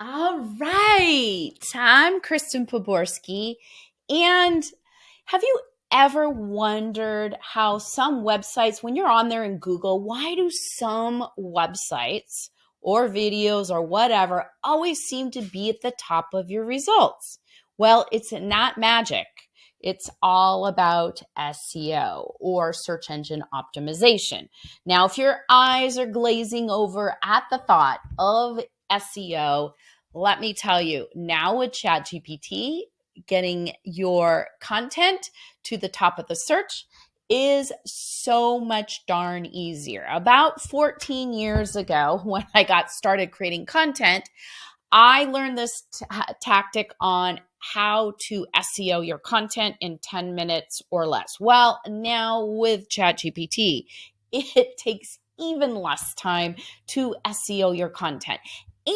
All right. I'm Kristen Poborski. And have you ever wondered how some websites, when you're on there in Google, why do some websites or videos or whatever always seem to be at the top of your results? Well, it's not magic. It's all about SEO or search engine optimization. Now, if your eyes are glazing over at the thought of SEO, let me tell you, now with ChatGPT, getting your content to the top of the search is so much darn easier. About 14 years ago, when I got started creating content, I learned this tactic on how to SEO your content in 10 minutes or less. Well, now with ChatGPT, it takes even less time to SEO your content.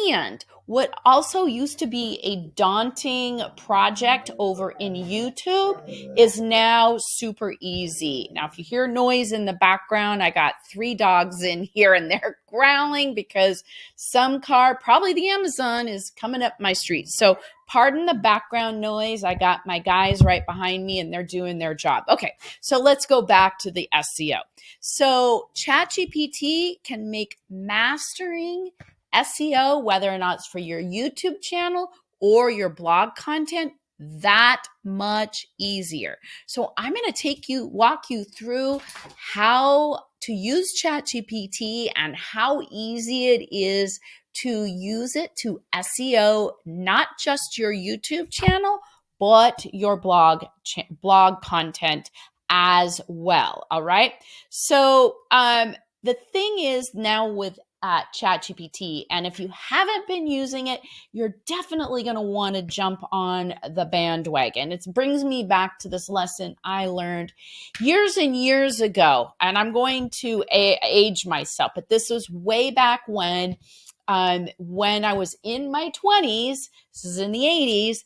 And what also used to be a daunting project over in YouTube is now super easy. Now, if you hear noise in the background, I got 3 dogs in here and they're growling because some car, probably the Amazon, is coming up my street. So pardon the background noise. I got my guys right behind me and they're doing their job. Okay, so let's go back to the SEO. So ChatGPT can make mastering SEO, whether or not it's for your YouTube channel or your blog content, that much easier. So I'm going to walk you through how to use ChatGPT and how easy it is to use it to SEO not just your YouTube channel, but your blog content as well. All right. So the thing is now with ChatGPT, and if you haven't been using it, you're definitely going to want to jump on the bandwagon. It brings me back to this lesson I learned years and years ago, and I'm going to age myself, but this was way back when I was in my 20s, this is in the 80s,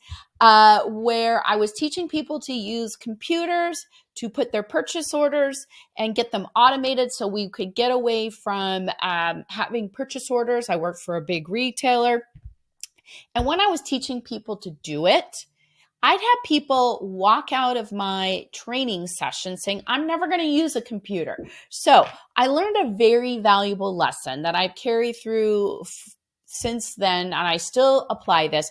where I was teaching people to use computers to put their purchase orders and get them automated so we could get away from having purchase orders. I worked for a big retailer. And when I was teaching people to do it, I'd have people walk out of my training session saying, I'm never going to use a computer. So I learned a very valuable lesson that I've carried through since then, and I still apply this.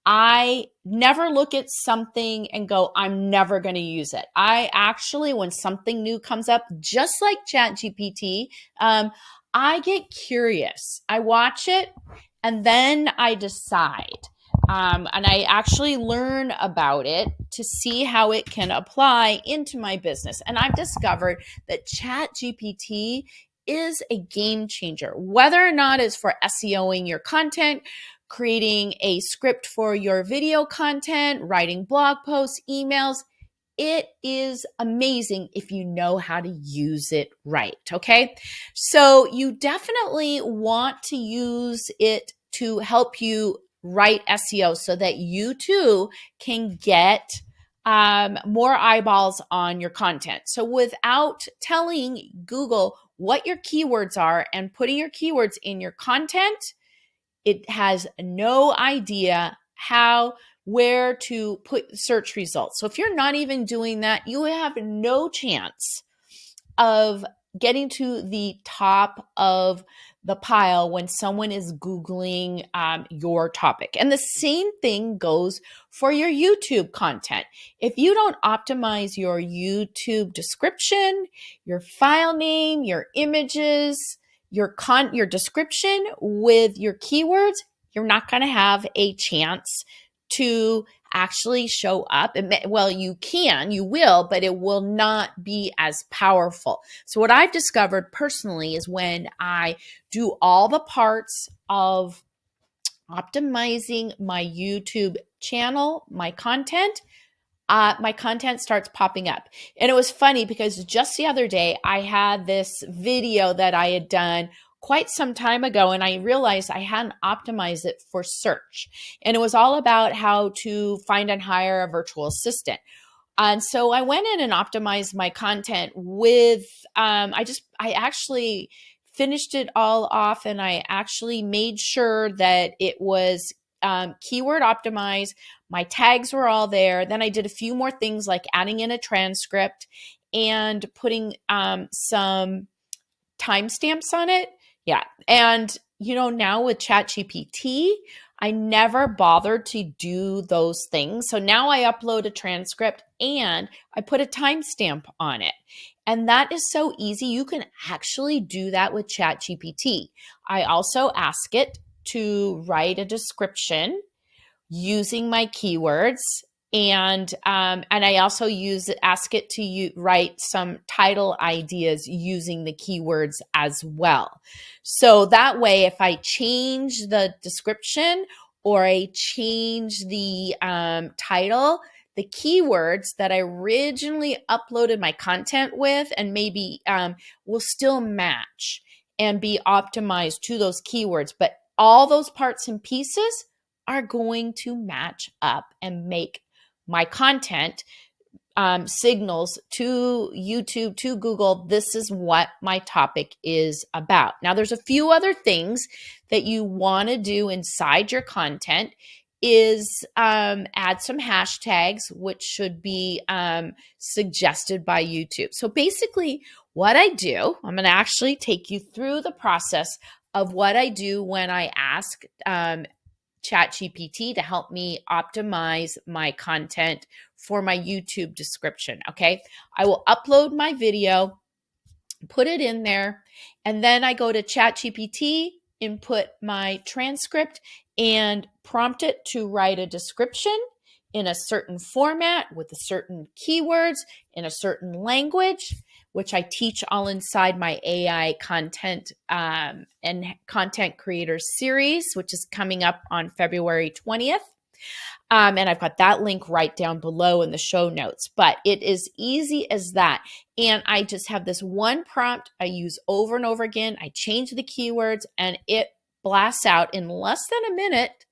I never look at something and go, I'm never going to use it. I actually, when something new comes up, just like ChatGPT, I get curious. I watch it and then I decide. And I actually learn about it to see how it can apply into my business. And I've discovered that ChatGPT is a game changer, whether or not it's for SEOing your content, creating a script for your video content, writing blog posts, emails. It is amazing if you know how to use it right. Okay. So you definitely want to use it to help you write SEO so that you too can get more eyeballs on your content. So without telling Google what your keywords are and putting your keywords in your content, it has no idea where to put search results. So if you're not even doing that, you have no chance of getting to the top of the pile when someone is Googling your topic. And the same thing goes for your YouTube content. If you don't optimize your YouTube description, your file name, your images, your description with your keywords, you're not going to have a chance to actually show up. Well, you will, but it will not be as powerful. So what I've discovered personally is when I do all the parts of optimizing my YouTube channel, my content starts popping up. And it was funny because just the other day, I had this video that I had done quite some time ago, and I realized I hadn't optimized it for search. And it was all about how to find and hire a virtual assistant. And so I went in and optimized my content with, I actually finished it all off, and I actually made sure that it was keyword optimize. My tags were all there. Then I did a few more things like adding in a transcript and putting some timestamps on it. Yeah. And, now with ChatGPT, I never bothered to do those things. So now I upload a transcript and I put a timestamp on it. And that is so easy. You can actually do that with ChatGPT. I also ask it to write a description using my keywords, and I also ask it to write some title ideas using the keywords as well. So that way, if I change the description or I change the title, the keywords that I originally uploaded my content with and maybe will still match and be optimized to those keywords. But all those parts and pieces are going to match up and make my content signals to YouTube, to Google, this is what my topic is about. Now, there's a few other things that you want to do inside your content is add some hashtags, which should be suggested by YouTube. So basically what I do, I'm going to actually take you through the process of what I do when I ask ChatGPT to help me optimize my content for my YouTube description. Okay. I will upload my video, put it in there, and then I go to ChatGPT, input my transcript, and prompt it to write a description in a certain format with a certain keywords in a certain language, which I teach all inside my AI content and content creator series, which is coming up on February 20th. And I've got that link right down below in the show notes, but it is easy as that. And I just have this one prompt I use over and over again. I change the keywords and it blasts out in less than a minute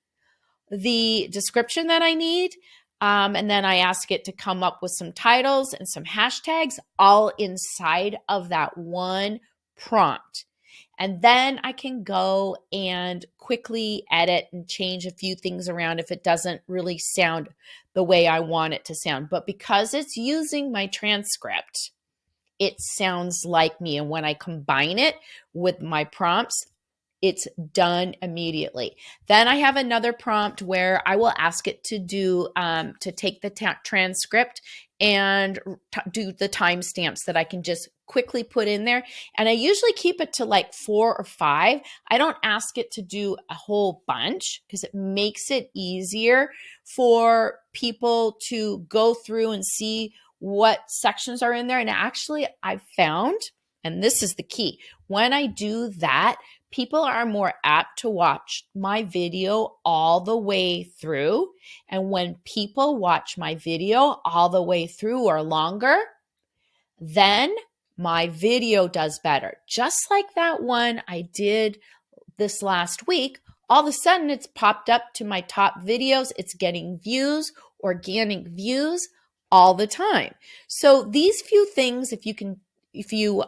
the description that I need. And then I ask it to come up with some titles and some hashtags all inside of that one prompt. And then I can go and quickly edit and change a few things around if it doesn't really sound the way I want it to sound. But because it's using my transcript, it sounds like me. And when I combine it with my prompts, it's done immediately. Then I have another prompt where I will ask it to do to take the transcript and do the timestamps that I can just quickly put in there. And I usually keep it to like 4 or 5. I don't ask it to do a whole bunch because it makes it easier for people to go through and see what sections are in there. And actually, I've found, and this is the key, when I do that, people are more apt to watch my video all the way through. And when people watch my video all the way through or longer, then my video does better. Just like that one I did this last week, all of a sudden it's popped up to my top videos. It's getting views, organic views all the time. So these few things, if you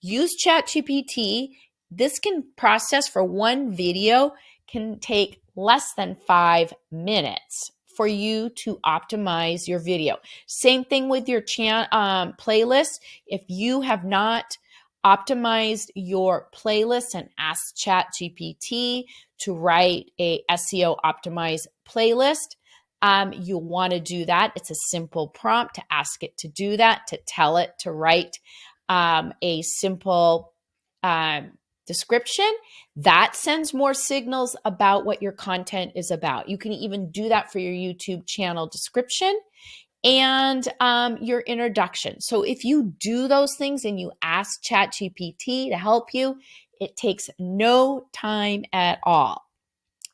use ChatGPT, this can process for one video can take less than 5 minutes for you to optimize your video. Same thing with your playlist. If you have not optimized your playlist and asked ChatGPT to write a SEO optimized playlist, you'll want to do that. It's a simple prompt to ask it to do that, to tell it to write a simple description that sends more signals about what your content is about. You can even do that for your YouTube channel description and your introduction. So if you do those things and you ask ChatGPT to help you, it takes no time at all.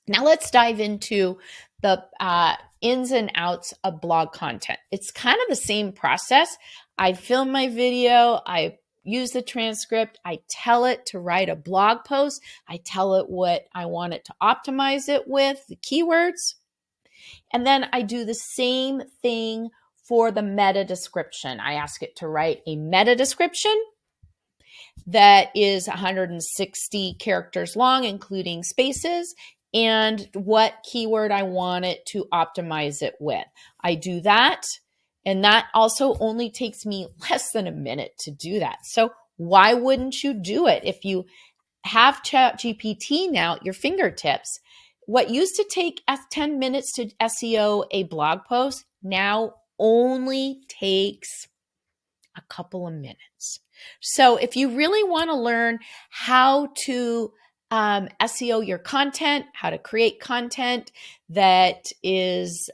Now let's dive into the ins and outs of blog content. It's kind of the same process. I film my video, I use the transcript, I tell it to write a blog post, I tell it what I want it to optimize it with, the keywords, and then I do the same thing for the meta description. I ask it to write a meta description that is 160 characters long, including spaces, and what keyword I want it to optimize it with. I do that, and that also only takes me less than a minute to do that. So why wouldn't you do it? If you have ChatGPT now at your fingertips, what used to take 10 minutes to SEO a blog post now only takes a couple of minutes. So if you really want to learn how to SEO your content, how to create content that is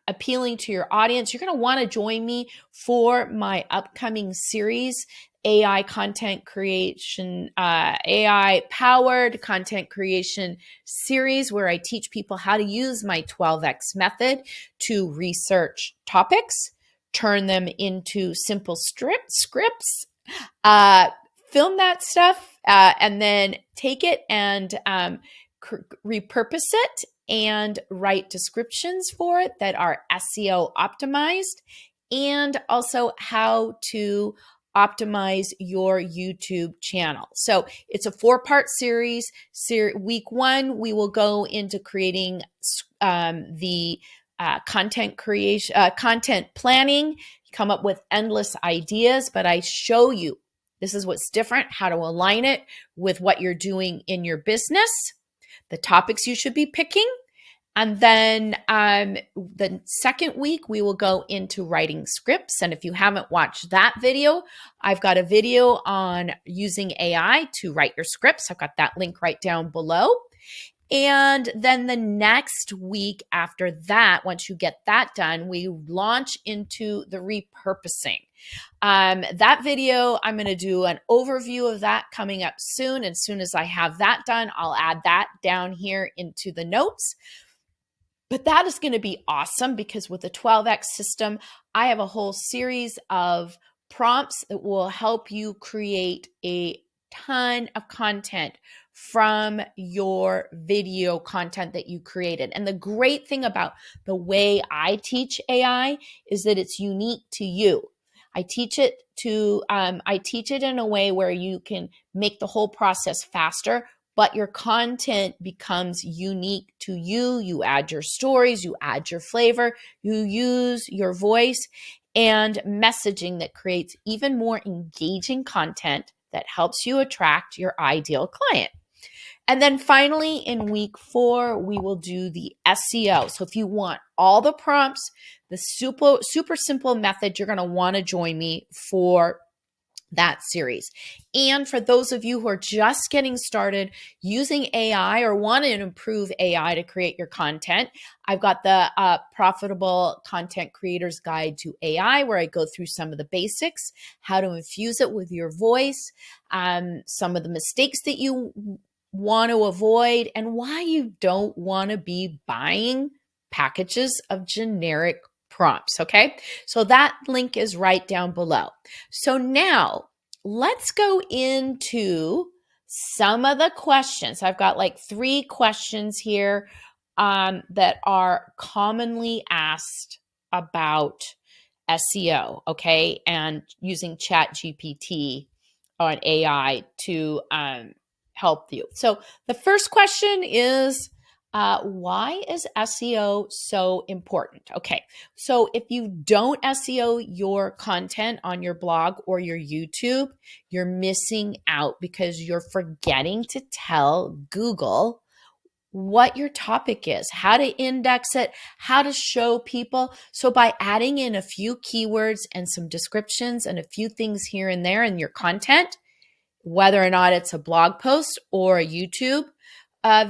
appealing to your audience, you're going to want to join me for my upcoming series, AI content creation, AI powered content creation series, where I teach people how to use my 12X method to research topics, turn them into simple scripts, uh, film that stuff, and then take it and repurpose it and write descriptions for it that are SEO optimized, and also how to optimize your YouTube channel. So it's a 4-part series. Week 1, we will go into creating the content creation, content planning, come up with endless ideas, but I show you, this is what's different, how to align it with what you're doing in your business, the topics you should be picking. And then the second week, we will go into writing scripts. And if you haven't watched that video, I've got a video on using AI to write your scripts. I've got that link right down below. And then the next week after that, once you get that done, we launch into the repurposing. That video, I'm going to do an overview of that coming up soon. And as soon as I have that done, I'll add that down here into the notes. But that is going to be awesome, because with the 12X system, I have a whole series of prompts that will help you create a ton of content from your video content that you created. And the great thing about the way I teach AI is that it's unique to you. I teach it in a way where you can make the whole process faster, but your content becomes unique to you. You add your stories, you add your flavor, you use your voice and messaging that creates even more engaging content that helps you attract your ideal client. And then finally, in week 4, we will do the SEO. So if you want all the prompts, the super simple method, you're going to want to join me for that series. And for those of you who are just getting started using AI or want to improve AI to create your content, I've got the Profitable Content Creators Guide to AI, where I go through some of the basics, how to infuse it with your voice, some of the mistakes that you want to avoid, and why you don't want to be buying packages of generic prompts. Okay, so that link is right down below. So now let's go into some of the questions. I've got like 3 questions here that are commonly asked about SEO, okay, and using ChatGPT on AI to help you. So the first question is, why is SEO so important? Okay, so if you don't SEO your content on your blog or your YouTube, you're missing out, because you're forgetting to tell Google what your topic is, how to index it, how to show people. So by adding in a few keywords and some descriptions and a few things here and there in your content, whether or not it's a blog post or a YouTube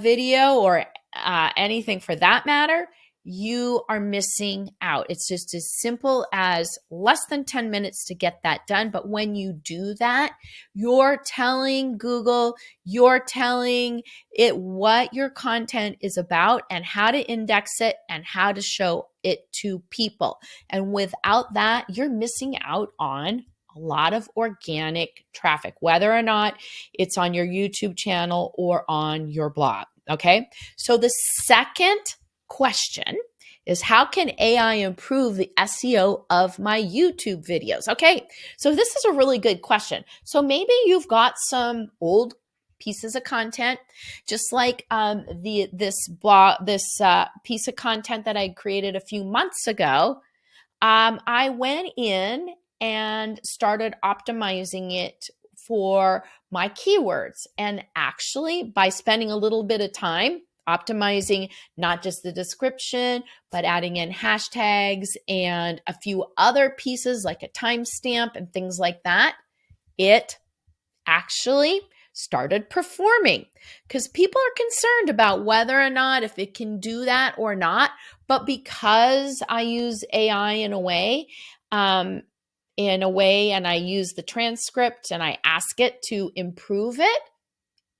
video or anything for that matter, you are missing out. It's just as simple as less than 10 minutes to get that done. But when you do that, you're telling Google, you're telling it what your content is about and how to index it and how to show it to people. And without that, you're missing out on a lot of organic traffic, whether or not it's on your YouTube channel or on your blog. Okay, so the second question is, how can AI improve the SEO of my YouTube videos? Okay, so this is a really good question. So maybe you've got some old pieces of content, just like this piece of content that I created a few months ago. I went in and started optimizing it for my keywords. And actually, by spending a little bit of time optimizing not just the description, but adding in hashtags and a few other pieces like a timestamp and things like that, it actually started performing, because people are concerned about whether or not if it can do that or not. But because I use AI in a way, and I use the transcript and I ask it to improve it,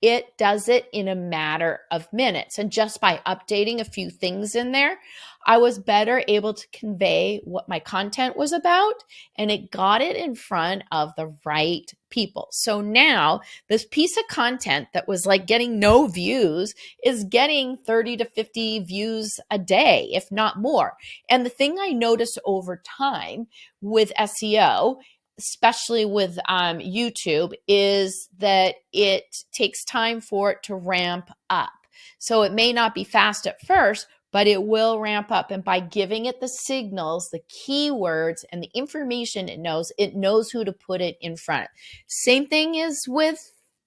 it does it in a matter of minutes. And just by updating a few things in there, I was better able to convey what my content was about, and it got it in front of the right people. So now this piece of content that was like getting no views is getting 30 to 50 views a day, if not more. And the thing I noticed over time with SEO, especially with YouTube, is that it takes time for it to ramp up. So it may not be fast at first, but it will ramp up. And by giving it the signals, the keywords, and the information it knows who to put it in front. Same thing is with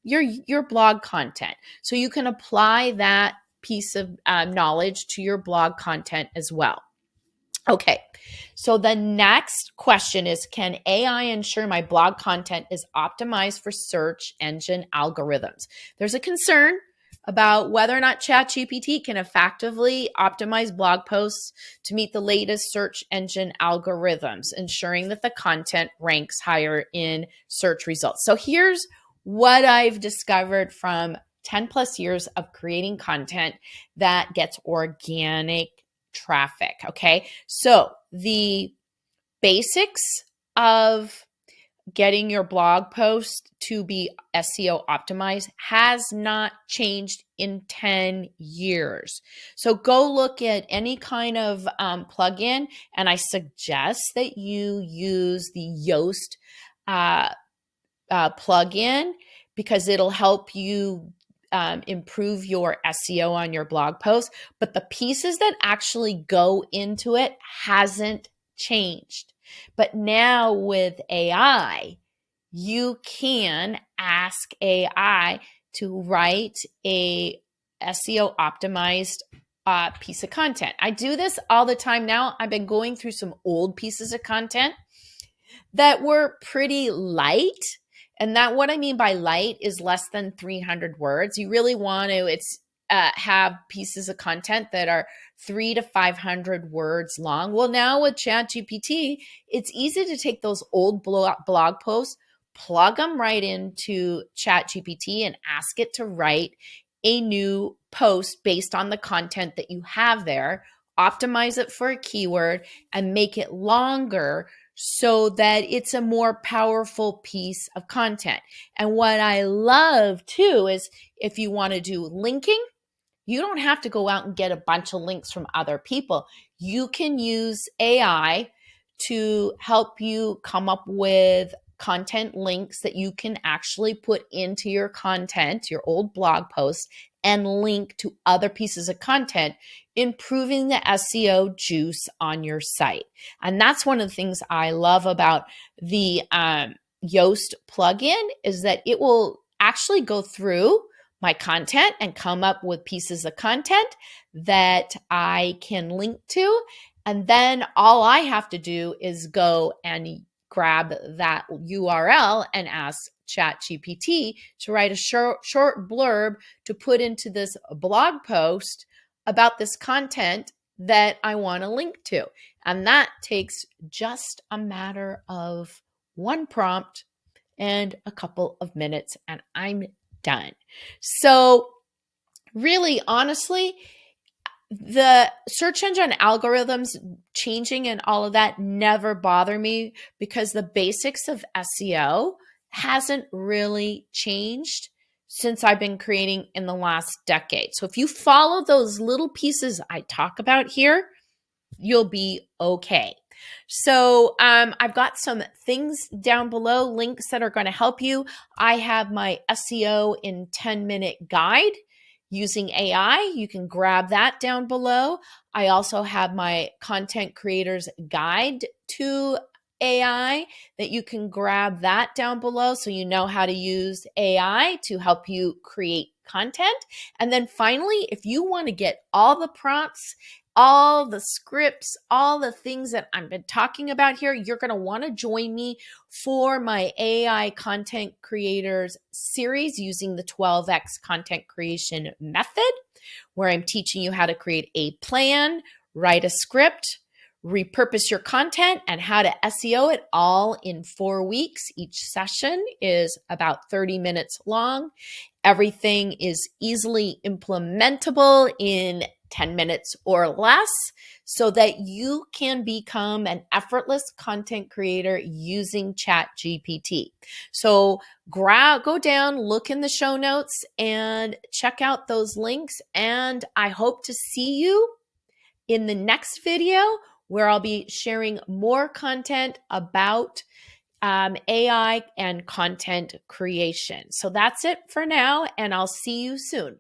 your blog content. So you can apply that piece of knowledge to your blog content as well. Okay, so the next question is, can AI ensure my blog content is optimized for search engine algorithms? There's a concern about whether or not ChatGPT can effectively optimize blog posts to meet the latest search engine algorithms, ensuring that the content ranks higher in search results. So here's what I've discovered from 10 plus years of creating content that gets organic traffic. Okay, so the basics of getting your blog post to be SEO optimized has not changed in 10 years. So go look at any kind of plugin, and I suggest that you use the Yoast plugin, because it'll help you improve your SEO on your blog post. But the pieces that actually go into it hasn't changed. But now with AI, you can ask AI to write a SEO optimized piece of content. I do this all the time now. I've been going through some old pieces of content that were pretty light. And that, what I mean by light, is less than 300 words. You really want to have pieces of content that are 300 to 500 words long. Well, now with ChatGPT, it's easy to take those old blog posts, plug them right into ChatGPT, and ask it to write a new post based on the content that you have there, optimize it for a keyword, and make it longer so that it's a more powerful piece of content. And what I love too is, if you want to do linking, you don't have to go out and get a bunch of links from other people. You can use AI to help you come up with content links that you can actually put into your content, your old blog posts, and link to other pieces of content, improving the SEO juice on your site. And that's one of the things I love about the Yoast plugin, is that it will actually go through my content and come up with pieces of content that I can link to. And then all I have to do is go and grab that URL and ask ChatGPT to write a short blurb to put into this blog post about this content that I want to link to. And that takes just a matter of one prompt and a couple of minutes, and I'm done. So really, honestly, the search engine algorithms changing and all of that never bother me, because the basics of SEO hasn't really changed since I've been creating in the last decade. So if you follow those little pieces I talk about here, you'll be okay. So I've got some things down below, links that are going to help you. I have my SEO in 10-minute guide using AI. You can grab that down below. I also have my content creators guide to AI that you can grab that down below so you know how to use AI to help you create content. And then finally, if you want to get all the prompts, all the scripts, all the things that I've been talking about here, you're going to want to join me for my AI content creators series using the 12X content creation method, where I'm teaching you how to create a plan, write a script, repurpose your content, and how to SEO it all in 4 weeks. Each session is about 30 minutes long. Everything is easily implementable in 10 minutes or less so that you can become an effortless content creator using ChatGPT. So go down, look in the show notes, and check out those links. And I hope to see you in the next video where I'll be sharing more content about AI and content creation. So that's it for now, and I'll see you soon.